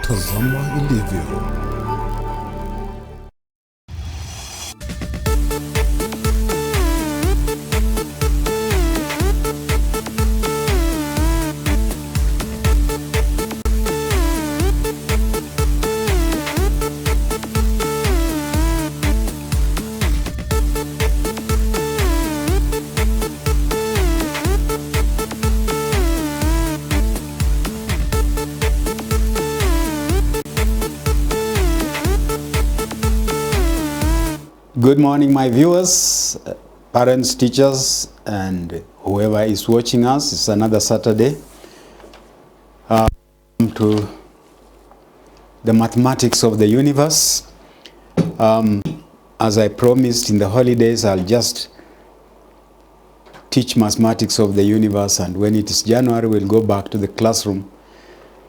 Tazama ilivyo. Good morning, my viewers, parents, teachers, and whoever is watching us. It's another Saturday. To the mathematics of the universe. As I promised in the holidays, I'll just teach mathematics of the universe, and when it is January, we'll go back to the classroom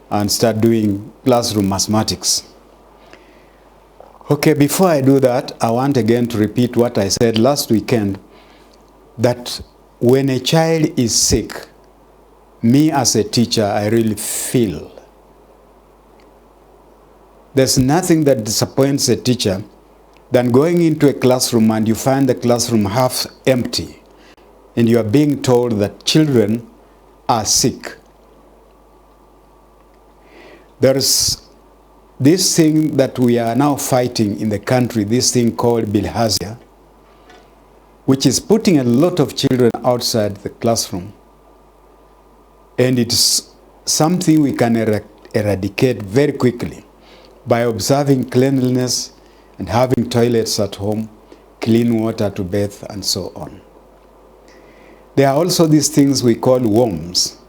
and start doing classroom mathematics. Okay, before I do that, I want again to repeat what I said last weekend, that when a child is sick, me as a teacher, I really feel. There's nothing that disappoints a teacher than going into a classroom and you find the classroom half empty and you are being told that children are sick. There's this thing that we are now fighting in the country, this thing called bilharzia, which is putting a lot of children outside the classroom. And it's something we can eradicate very quickly by observing cleanliness and having toilets at home, clean water to bathe, and so on. There are also these things we call worms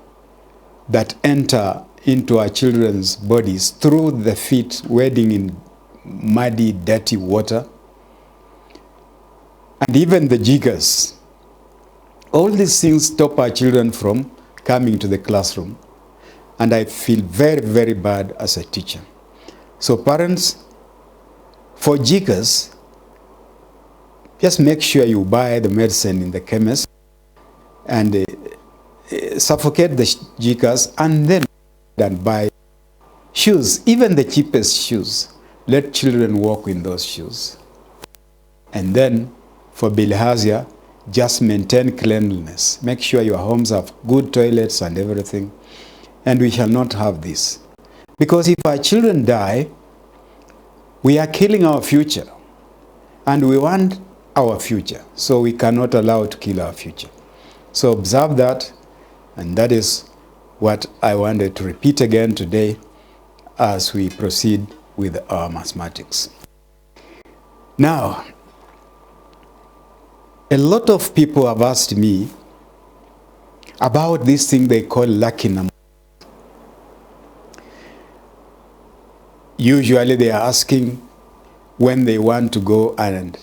that enter into our children's bodies through the feet wading in muddy, dirty water, and even the jiggers. All these things stop our children from coming to the classroom, and I feel very, very bad as a teacher. So parents, for jiggers, just make sure you buy the medicine in the chemist and suffocate the jiggers, and then buy shoes, even the cheapest shoes. Let children walk in those shoes. And then for bilharzia, just maintain cleanliness. Make sure your homes have good toilets and everything. And we shall not have this. Because if our children die, we are killing our future. And we want our future. So we cannot allow to kill our future. So observe that, and that is what I wanted to repeat again today as we proceed with our mathematics. Now, a lot of people have asked me about this thing they call lucky number. Usually they are asking when they want to go and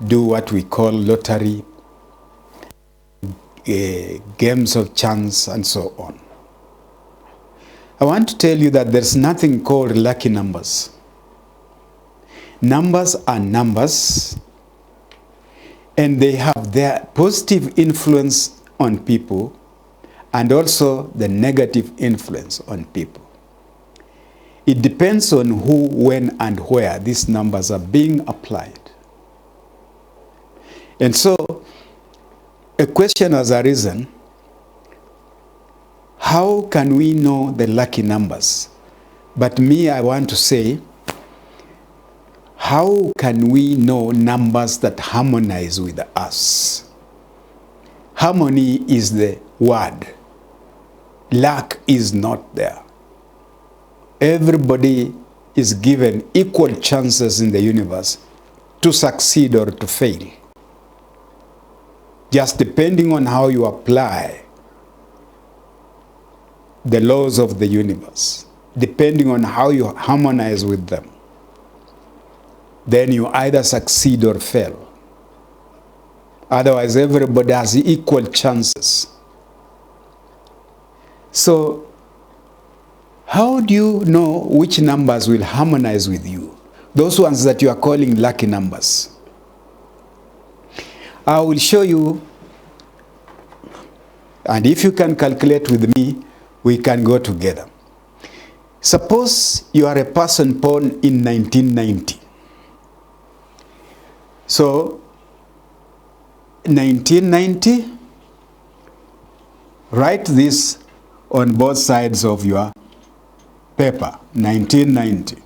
do what we call lottery, games of chance, and so on. I want to tell you that there's nothing called lucky numbers. Numbers are numbers, and they have their positive influence on people and also the negative influence on people. It depends on who, when, and where these numbers are being applied. And so, a question has arisen: how can we know the lucky numbers? But me, I want to say, how can we know numbers that harmonize with us? Harmony is the word. Luck is not there. Everybody is given equal chances in the universe to succeed or to fail, just depending on how you apply the laws of the universe, depending on how you harmonize with them. Then you either succeed or fail. Otherwise, everybody has equal chances. So, how do you know which numbers will harmonize with you? Those ones that you are calling lucky numbers. I will show you, and if you can calculate with me, we can go together. Suppose you are a person born in 1990. So, 1990, write this on both sides of your paper, 1990.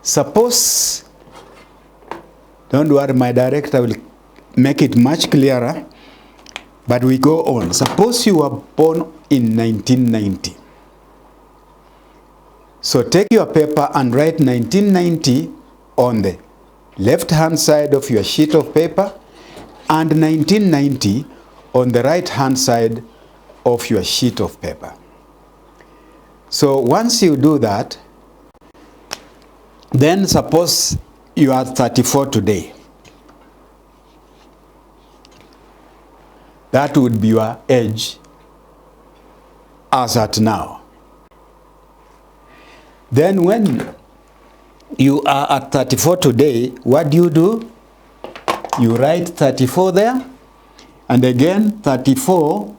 Suppose, don't worry, my director will make it much clearer, but we go on. Suppose you were born in 1990. So take your paper and write 1990 on the left-hand side of your sheet of paper and 1990 on the right-hand side of your sheet of paper. So once you do that, then suppose you are 34 today. That would be your age as at now. Then when you are at 34 today, what do? You write 34 there, and again 34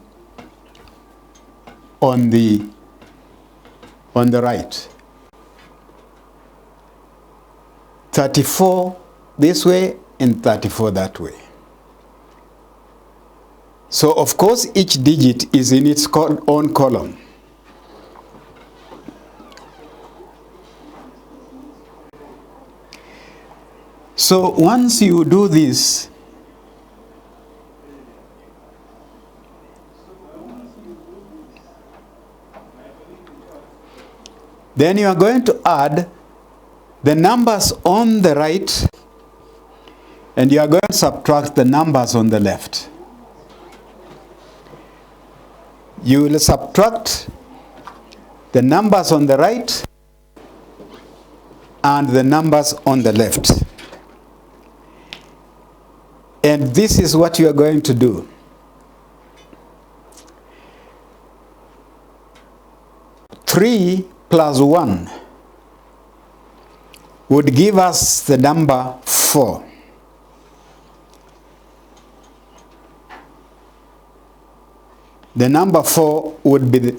on the right. 34 this way and 34 that way. So of course each digit is in its own column. So once you do this, then you are going to add the numbers on the right, and you are going to subtract the numbers on the left. You will subtract the numbers on the right and the numbers on the left. And this is what you are going to do. Three plus 1 would give us the number 4. The number 4 would be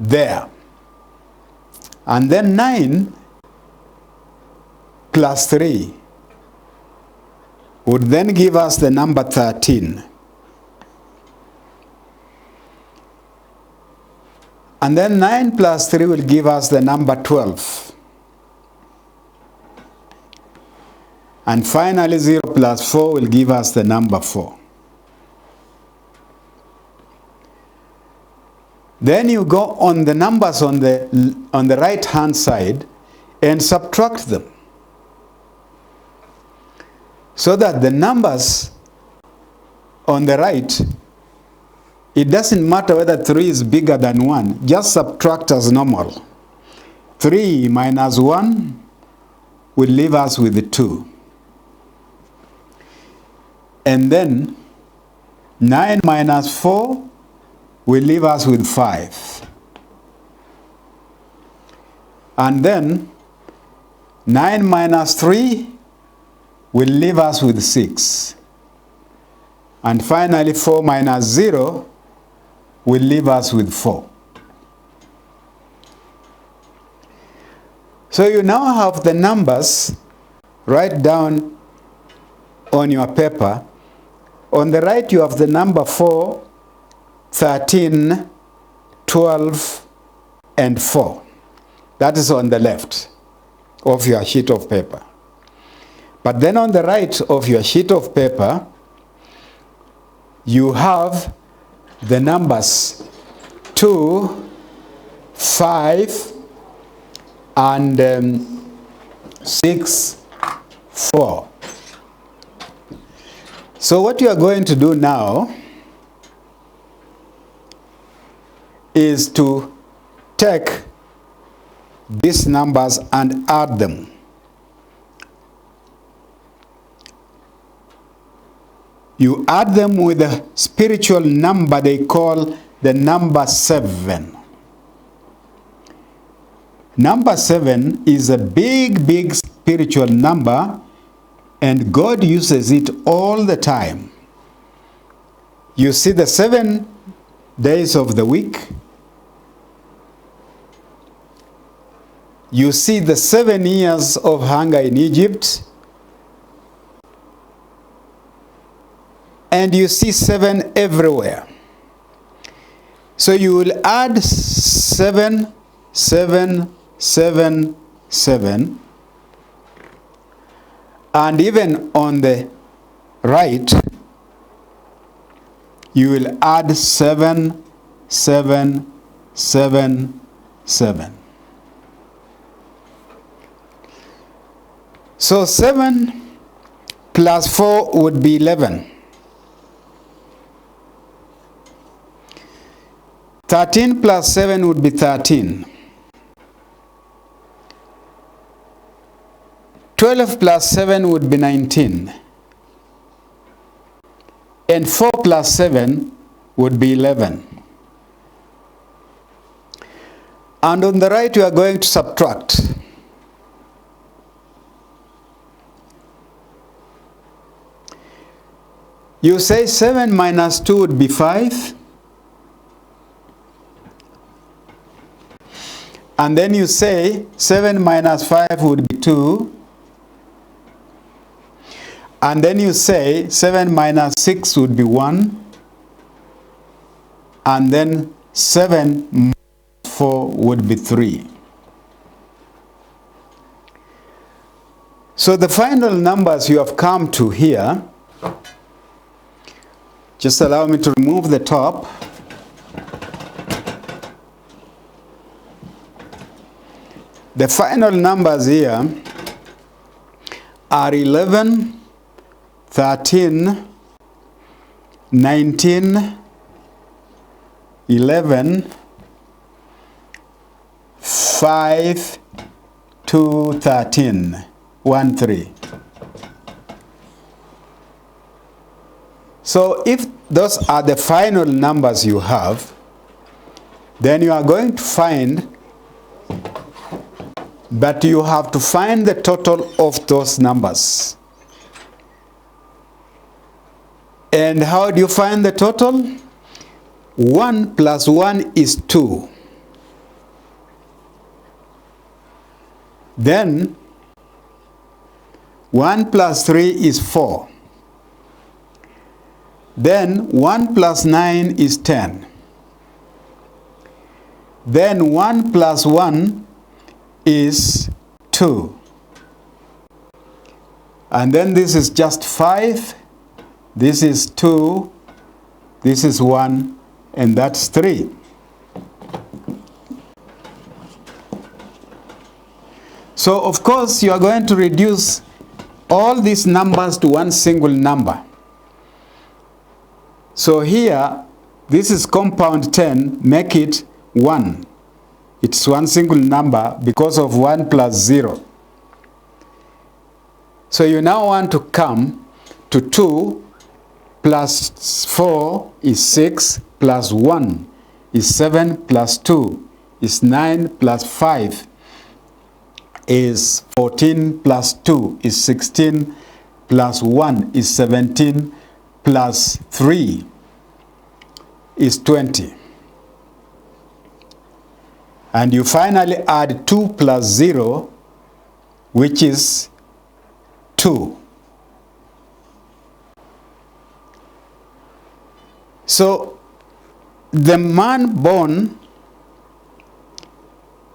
there. And then 9 plus 3 would then give us the number 13. And then 9 plus 3 will give us the number 12. And finally 0 plus 4 will give us the number 4. Then you go on the numbers on the right hand side and subtract them, so that the numbers on the right, it doesn't matter whether 3 is bigger than 1, just subtract as normal. 3 minus 1 will leave us with 2. And then 9 minus 4 will leave us with 5. And then 9 minus 3 will leave us with 6. And finally 4 minus 0 will leave us with 4. So you now have the numbers right down on your paper. On the right you have the number 4, 13, 12, and 4. That is on the left of your sheet of paper. But then on the right of your sheet of paper, you have the numbers 2, 5, and 6, 4. So what you are going to do now is to take these numbers and add them. You add them with a spiritual number they call the number 7. Number 7 is a big, big spiritual number, and God uses it all the time. You see, the 7 days of the week, You see the 7 years of hunger in Egypt, and you see 7 everywhere. So you will add 7, 7, 7, 7, and even on the right, you will add 7, 7, 7, 7. So 7 plus 4 would be 11. 13 plus 7 would be 13. 12 plus 7 would be 19. And 4 plus 7 would be 11. And on the right, you are going to subtract. You say 7 minus 2 would be 5. And then you say 7 minus 5 would be 2. And then you say 7 minus 6 would be 1. And then 7 minus 4 would be 3. So the final numbers you have come to here, just allow me to remove the top. The final numbers here are 11, 13, 19, 11, 5, 2, 13, 1, 3. So if those are the final numbers you have, then you are going to find that you have to find the total of those numbers. And how do you find the total? 1 plus 1 is 2. Then 1 plus 3 is 4. Then 1 plus 9 is 10. Then 1 plus 1 is 2. And then this is just 5. This is 2. This is 1. And that's 3. So, of course, you are going to reduce all these numbers to one single number. So here, this is compound 10, make it 1. It's one single number because of 1 plus 0. So you now want to come to 2 plus 4 is 6, plus 1 is 7, plus 2 is 9, plus 5 is 14, plus 2 is 16, plus 1 is 17, plus 3 is 20. And you finally add 2 plus 0, which is 2. So, the man born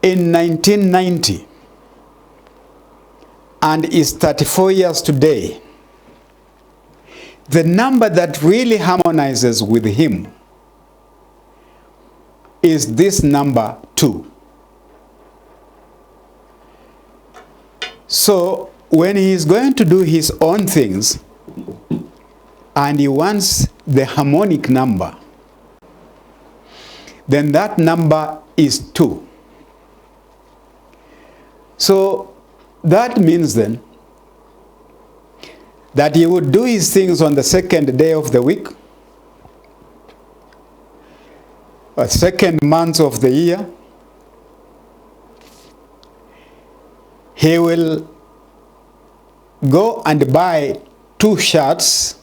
in 1990 and is 34 years today, the number that really harmonizes with him is this number 2. So when he is going to do his own things and he wants the harmonic number, then that number is 2. So that means then that he would do his things on the second day of the week, or second month of the year. He will go and buy 2 shirts.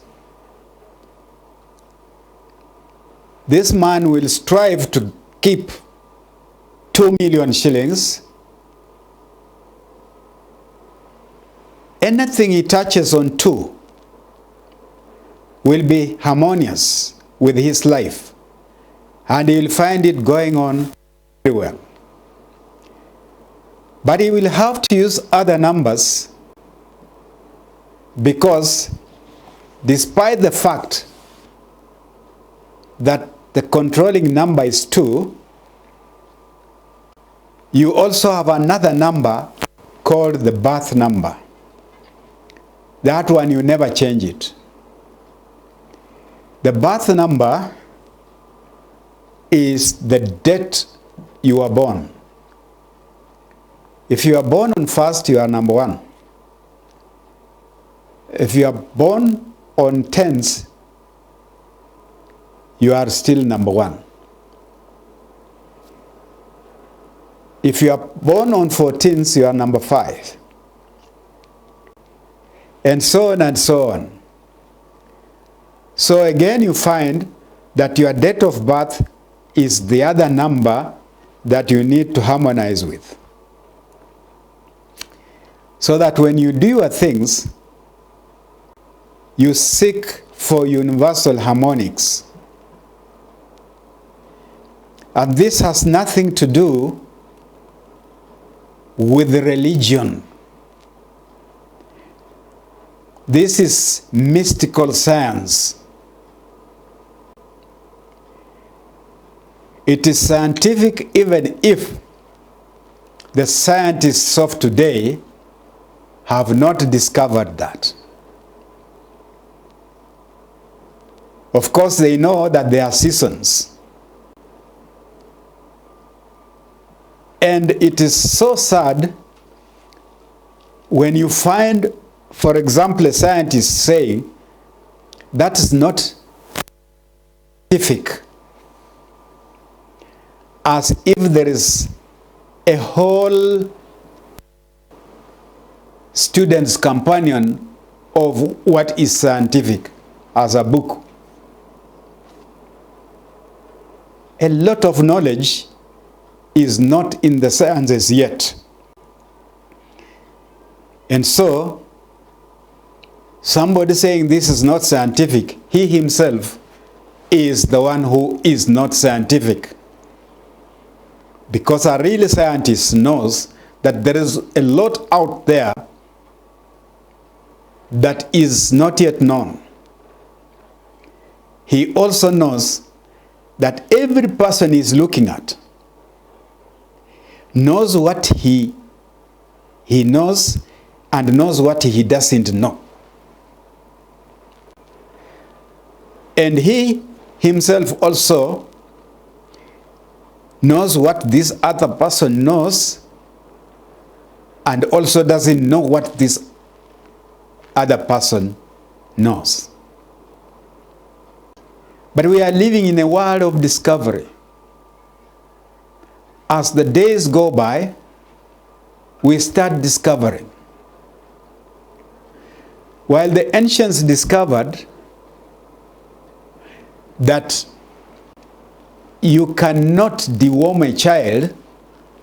This man will strive to keep 2 million shillings. anything he touches on to will be harmonious with his life, and he will find it going on very well. But he will have to use other numbers, because despite the fact that the controlling number is 2, you also have another number called the birth number. That one, you never change it. The birth number is the date you were born. If you are born on 1st, you are number 1. If you are born on 10th, you are still number 1. If you are born on 14th, you are number 5. And so on and so on. So again, you find that your date of birth is the other number that you need to harmonize with. So that when you do your things, you seek for universal harmonics. And this has nothing to do with religion. This is mystical science. It is scientific even if the scientists of today have not discovered that. Of course, they know that there are seasons. And it is so sad when you find, for example, a scientist saying that is not scientific, as if there is a whole student's companion of what is scientific as a book. A lot of knowledge is not in the sciences yet. And so, somebody saying this is not scientific, he himself is the one who is not scientific. Because a real scientist knows that there is a lot out there that is not yet known. He also knows that every person is looking at knows what he knows and knows what he doesn't know. And he himself also knows what this other person knows and also doesn't know what this other person knows. But we are living in a world of discovery. As the days go by, we start discovering. While the ancients discovered that you cannot deworm a child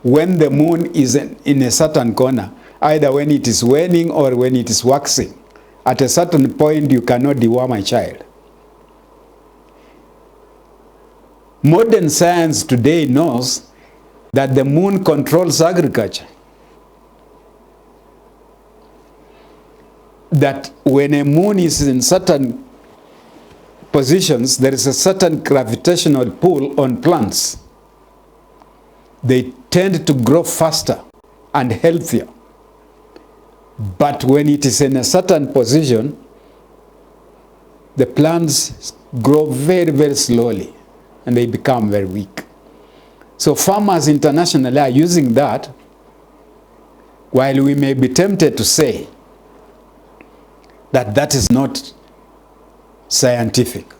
when the moon is in a certain corner, either when it is waning or when it is waxing. At a certain point, you cannot deworm a child. Modern science today knows that the moon controls agriculture. That when a moon is in certain positions, there is a certain gravitational pull on plants. They tend to grow faster and healthier. But when it is in a certain position, the plants grow very, very slowly and they become very weak. So farmers internationally are using that, while we may be tempted to say that that is not scientific.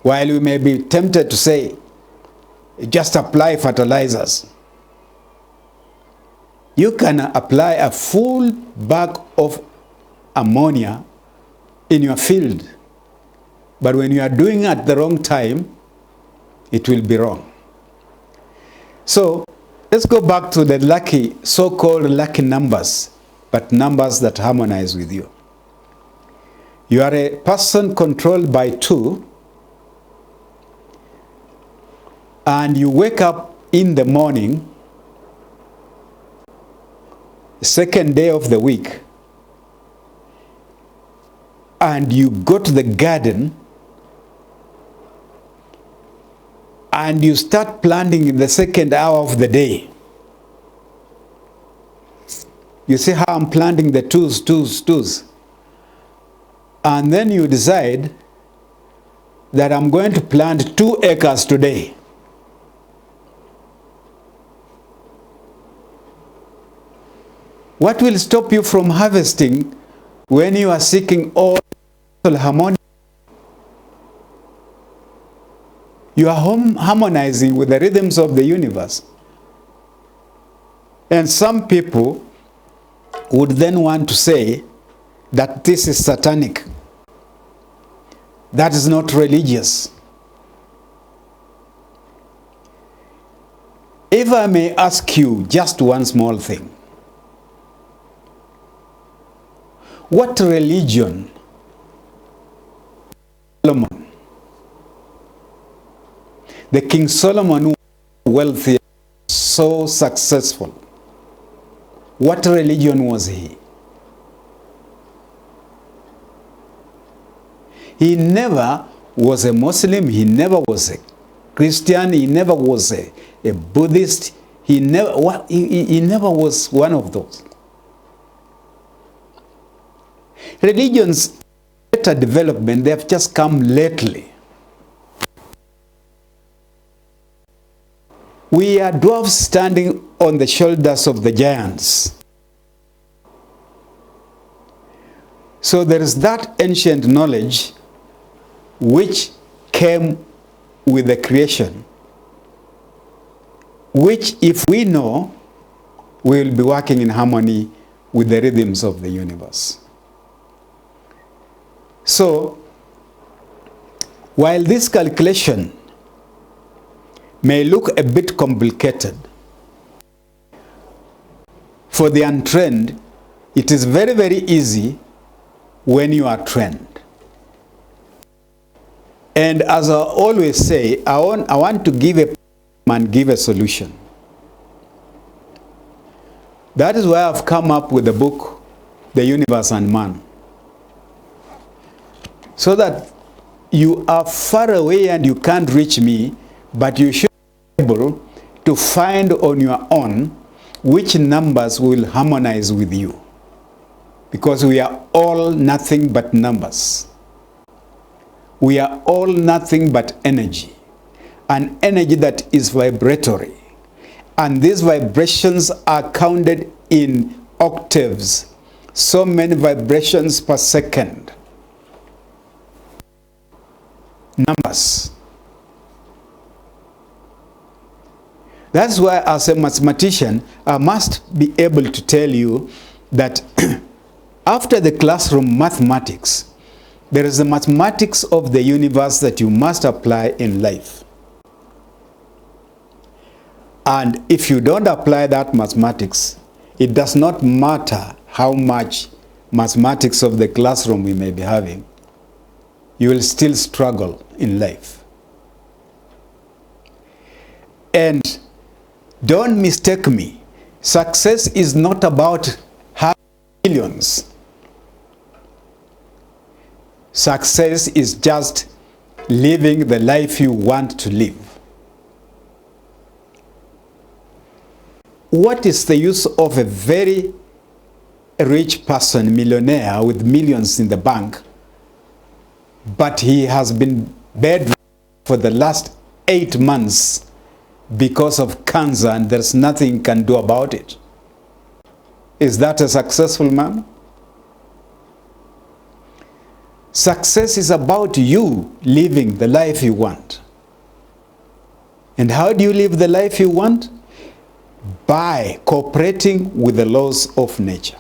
While we may be tempted to say, just apply fertilizers. You can apply a full bag of ammonia in your field, but when you are doing it at the wrong time, it will be wrong. So let's go back to the lucky, so-called lucky numbers but numbers that harmonize with you. You are a person controlled by 2, and you wake up in the morning, second day of the week, and you go to the garden and you start planting in the second hour of the day. You see how I'm planting the twos. And then you decide that I'm going to plant 2 acres today. What will stop you from harvesting when you are seeking all harmony? You are harmonizing with the rhythms of the universe. And some people would then want to say that this is satanic. That is not religious. If I may ask you just one small thing. What religion Solomon, the King Solomon, who was wealthy, so successful, what religion was he? He never was a Muslim, he never was a Christian, he never was a Buddhist, he never was one of those. Religions, better development, they have just come lately. We are dwarfs standing on the shoulders of the giants. So there is that ancient knowledge which came with the creation, which if we know, we will be working in harmony with the rhythms of the universe. So, while this calculation may look a bit complicated, for the untrained, it is very, very easy when you are trained. And as I always say, I want to give a problem and give a solution. That is why I've come up with the book, The Universe and Man. So that you are far away and you can't reach me, but you should be able to find on your own which numbers will harmonize with you. Because we are all nothing but numbers. We are all nothing but energy. An energy that is vibratory. And these vibrations are counted in octaves. So many vibrations per second. Numbers. That's why as a mathematician, I must be able to tell you that after the classroom mathematics, there is the mathematics of the universe that you must apply in life. And if you don't apply that mathematics, it does not matter how much mathematics of the classroom we may be having. You will still struggle in life. And don't mistake me. Success is not about having millions. Success is just living the life you want to live. What is the use of a very rich person, millionaire with millions in the bank, but he has been bedridden for the last 8 months because of cancer and there's nothing he can do about it? Is that a successful man? Success is about you living the life you want. And how do you live the life you want? By cooperating with the laws of nature.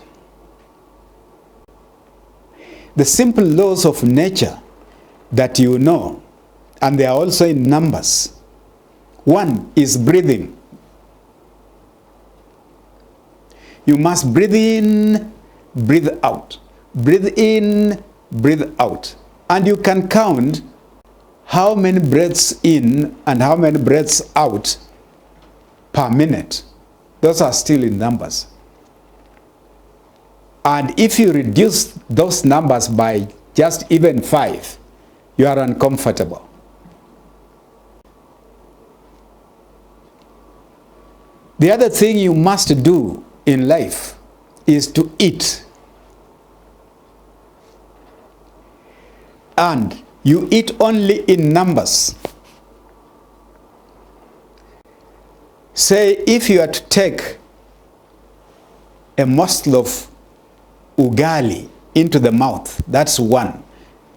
The simple laws of nature that you know, and they are also in numbers. One is breathing. You must breathe in breathe out. Breathe in, breathe out. And you can count how many breaths in and how many breaths out per minute. Those are still in numbers. And if you reduce those numbers by just even 5, you are uncomfortable. The other thing you must do in life is to eat. And you eat only in numbers. Say, if you are to take a morsel of ugali into the mouth, that's 1.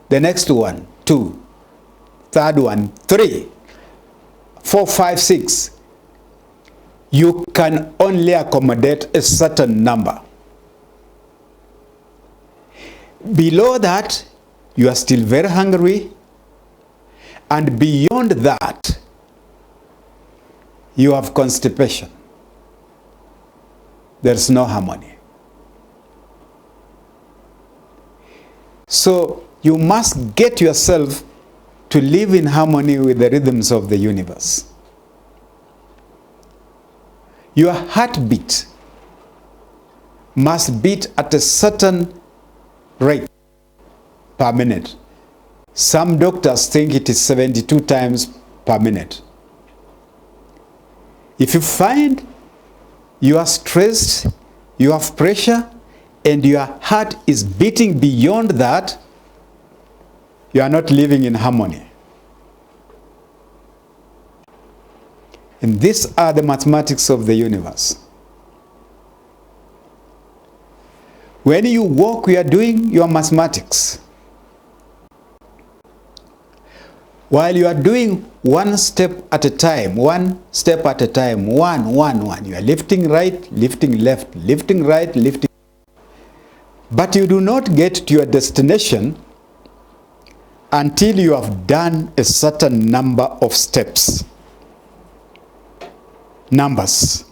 The next one, 2. Third one, 3. 4, 5, 6. You can only accommodate a certain number. Below that, you are still very hungry. And beyond that, you have constipation. There's no harmony. So you must get yourself to live in harmony with the rhythms of the universe. Your heartbeat must beat at a certain rate per minute. Some doctors think it is 72 times per minute. If you find you are stressed, you have pressure, and your heart is beating beyond that, you are not living in harmony. And these are the mathematics of the universe. When you walk, you are doing your mathematics. While you are doing one step at a time, one step at a time, one. You are lifting right, lifting left, lifting right, lifting. But you do not get to your destination until you have done a certain number of steps. Numbers.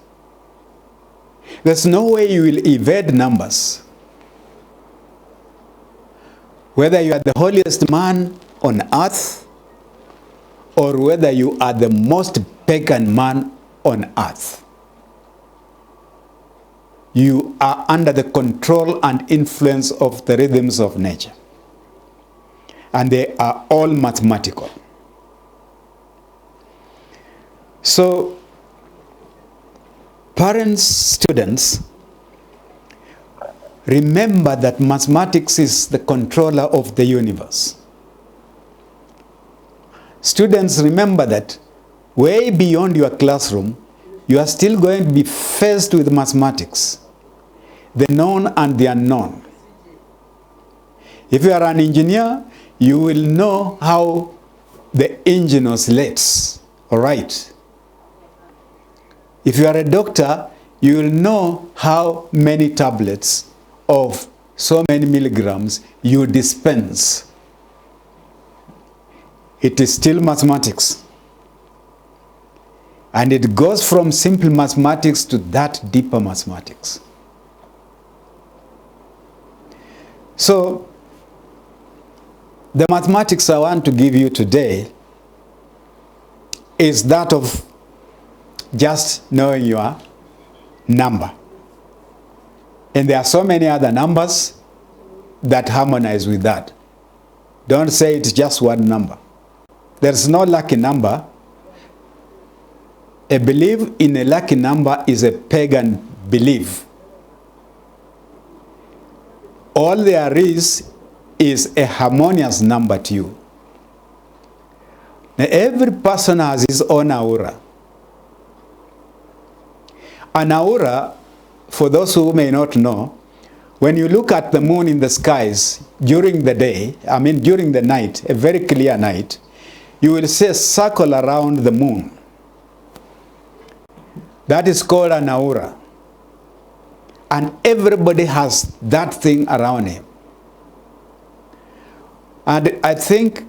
There's no way you will evade numbers. Whether you are the holiest man on earth, or whether you are the most pagan man on earth, you are under the control and influence of the rhythms of nature. And they are all mathematical. So, parents, students, remember that mathematics is the controller of the universe. Students, remember that way beyond your classroom, you are still going to be faced with mathematics, the known and the unknown. If you are an engineer, you will know how the engine oscillates, all right? If you are a doctor, you will know how many tablets of so many milligrams you dispense. It is still mathematics. And it goes from simple mathematics to that deeper mathematics. So, the mathematics I want to give you today is that of just knowing your number. And there are so many other numbers that harmonize with that. Don't say it's just one number. There's no lucky number. A belief in a lucky number is a pagan belief. All there is a harmonious number to you. Now, every person has his own aura. An aura, for those who may not know, when you look at the moon in the skies during the day, during the night, a very clear night, you will see a circle around the moon. That is called an aura. And everybody has that thing around him. And I think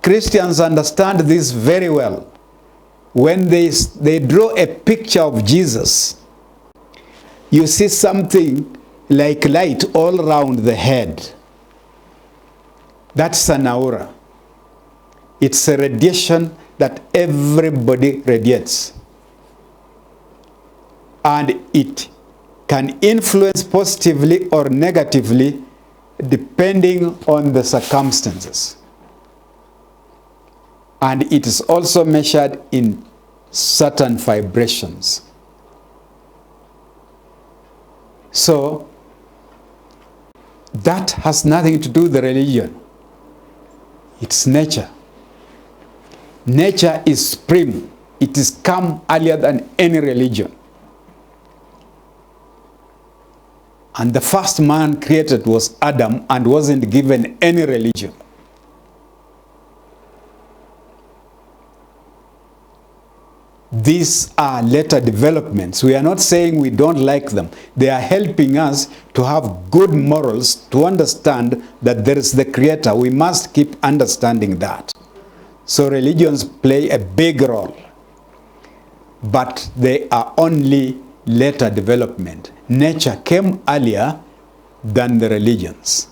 Christians understand this very well. When they draw a picture of Jesus, you see something like light all around the head. That's an aura. It's a radiation that everybody radiates. And it can influence positively or negatively depending on the circumstances. And it is also measured in certain vibrations. So, that has nothing to do with the religion. It's nature. Nature is supreme. It is come earlier than any religion. And the first man created was Adam and wasn't given any religion. These are later developments. We are not saying we don't like them. They are helping us to have good morals, to understand that there is the Creator. We must keep understanding that. So religions play a big role, but they are only later development. Nature came earlier than the religions.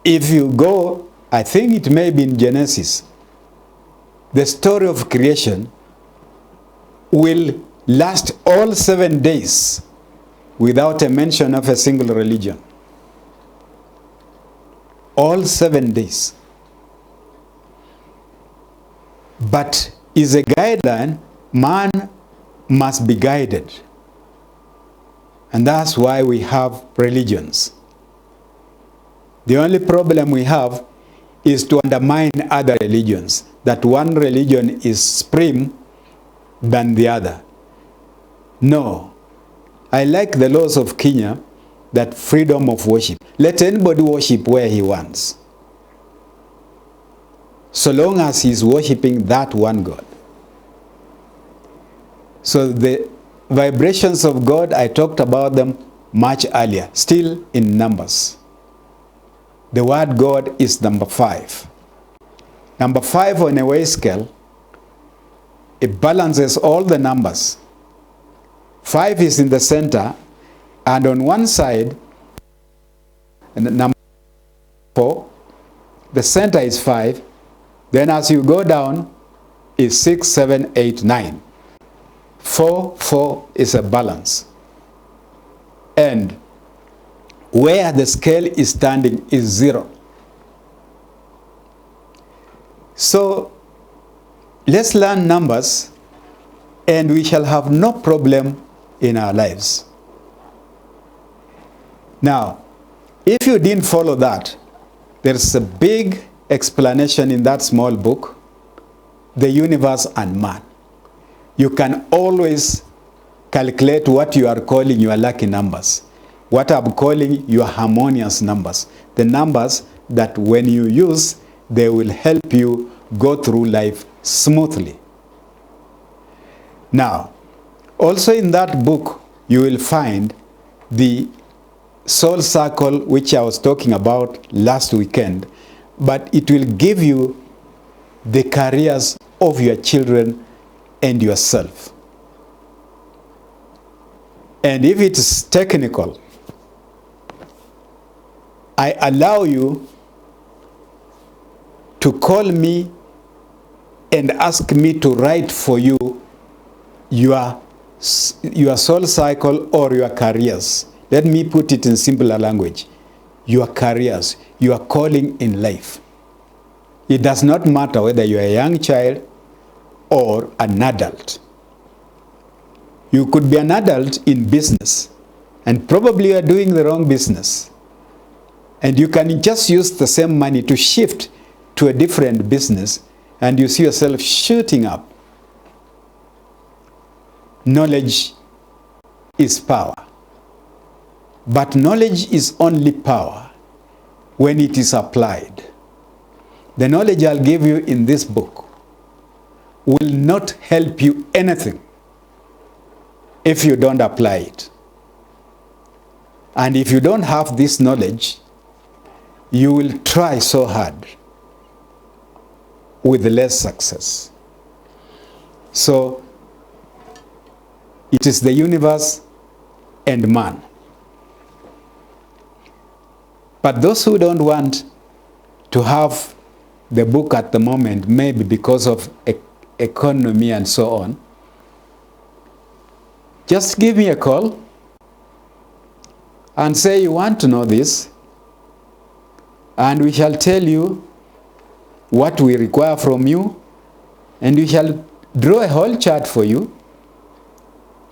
If you go, I think it may be in Genesis, the story of creation will last all 7 days without a mention of a single religion. All 7 days. But is a guideline, man must be guided. And that's why we have religions. The only problem we have is to undermine other religions, that one religion is supreme than the other. No. I like the laws of Kenya, that freedom of worship. Let anybody worship where he wants, so long as he's worshiping that one God. So the vibrations of God, I talked about them much earlier, still in numbers. The word God is number 5. Number 5 on a weight scale, it balances all the numbers. 5 is in the center, and on one side, number 4, the center is 5. Then as you go down, is 6, 7, 8, 9. 4, 4 is a balance. And where the scale is standing is 0. So let's learn numbers, and we shall have no problem in our lives. Now, if you didn't follow that, there's a big explanation in that small book, The Universe and Man. You can always calculate what you are calling your lucky numbers, what I'm calling your harmonious numbers, the numbers that when you use, they will help you go through life smoothly. Now, also in that book, you will find the soul circle, which I was talking about last weekend, but it will give you the careers of your children and yourself. And if it is technical, I allow you to call me and ask me to write for you your soul cycle or your careers. Let me put it in simpler language. Your careers, your calling in life. It does not matter whether you are a young child or an adult. You could be an adult in business, and probably you are doing the wrong business. And you can just use the same money to shift to a different business, and you see yourself shooting up. Knowledge is power. But knowledge is only power when it is applied. The knowledge I'll give you in this book will not help you anything if you don't apply it. And if you don't have this knowledge, you will try so hard with less success. So, it is the universe and man. But those who don't want to have the book at the moment, maybe because of economy and so on, just give me a call and say you want to know this, and we shall tell you what we require from you, and we shall draw a whole chart for you,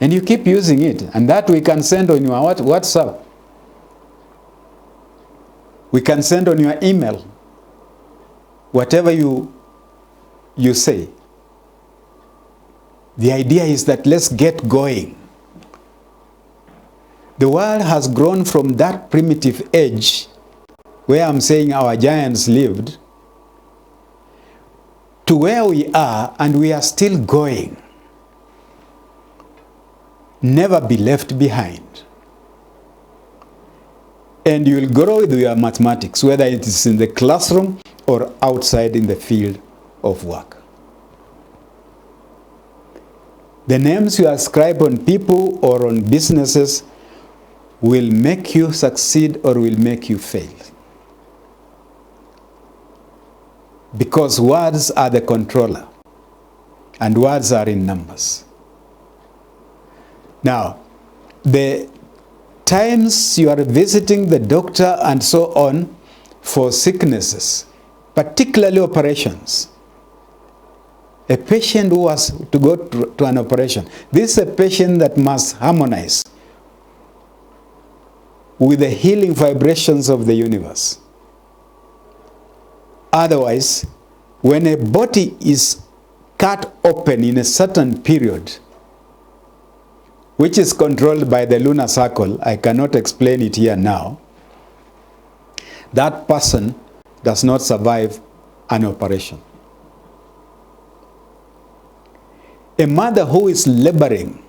and you keep using it, and that we can send on your WhatsApp. We can send on your email, whatever you say. The idea is that let's get going. The world has grown from that primitive age where I'm saying our giants lived to where we are, and we are still going. Never be left behind. And you'll grow with your mathematics, whether it is in the classroom or outside in the field of work. The names you ascribe on people or on businesses will make you succeed or will make you fail. Because words are the controller, and words are in numbers. Now, the times you are visiting the doctor and so on for sicknesses, particularly operations, a patient who has to go to an operation, this is a patient that must harmonize with the healing vibrations of the universe. Otherwise, when a body is cut open in a certain period, which is controlled by the lunar cycle, I cannot explain it here now, that person does not survive an operation. A mother who is laboring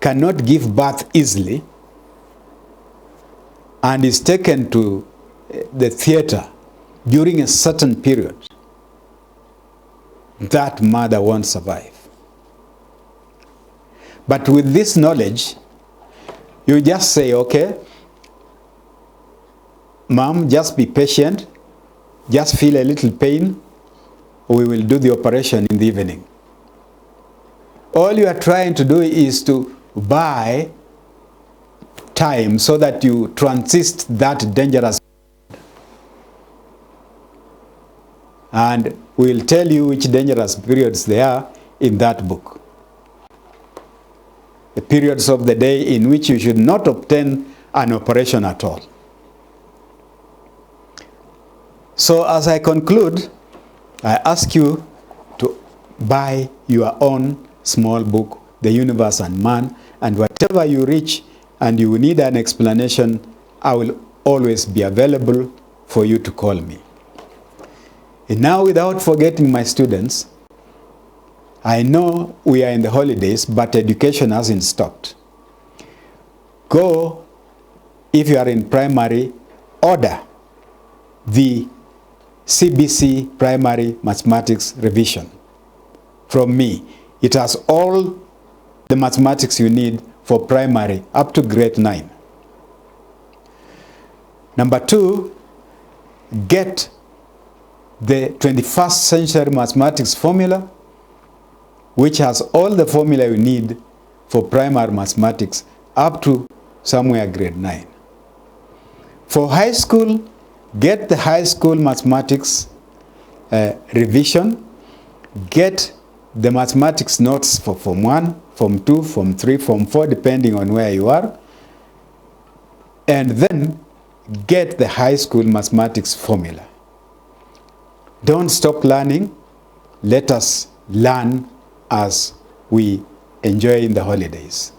cannot give birth easily and is taken to the theater during a certain period. That mother won't survive. But with this knowledge, you just say, okay, mom, just be patient, just feel a little pain, we will do the operation in the evening. All you are trying to do is to buy time so that you transist that dangerous. And we'll tell you which dangerous periods they are in that book. The periods of the day in which you should not obtain an operation at all. So as I conclude, I ask you to buy your own small book, The Universe and Man, and whatever you reach and you need an explanation, I will always be available for you to call me. And now, without forgetting my students, I know we are in the holidays, but education hasn't stopped. Go, if you are in primary, order the CBC Primary Mathematics Revision from me. It has all the mathematics you need for primary up to grade 9. Number 2, get the 21st century mathematics formula, which has all the formula you need for primary mathematics up to somewhere grade 9. For high school, get the high school mathematics revision, get the mathematics notes for Form 1, Form 2, Form 3, Form 4, depending on where you are, and then get the high school mathematics formula. Don't stop learning. Let us learn as we enjoy in the holidays.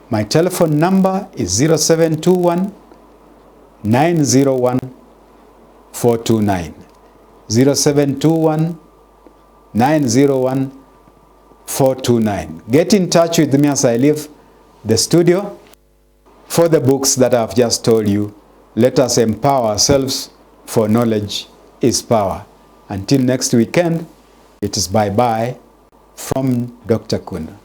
My telephone number is 0721 901 429. 0721 901 429. Get in touch with me as I leave the studio for the books that I've just told you. Let us empower ourselves, for knowledge is power. Until next weekend, it is bye-bye from Dr. Kuna.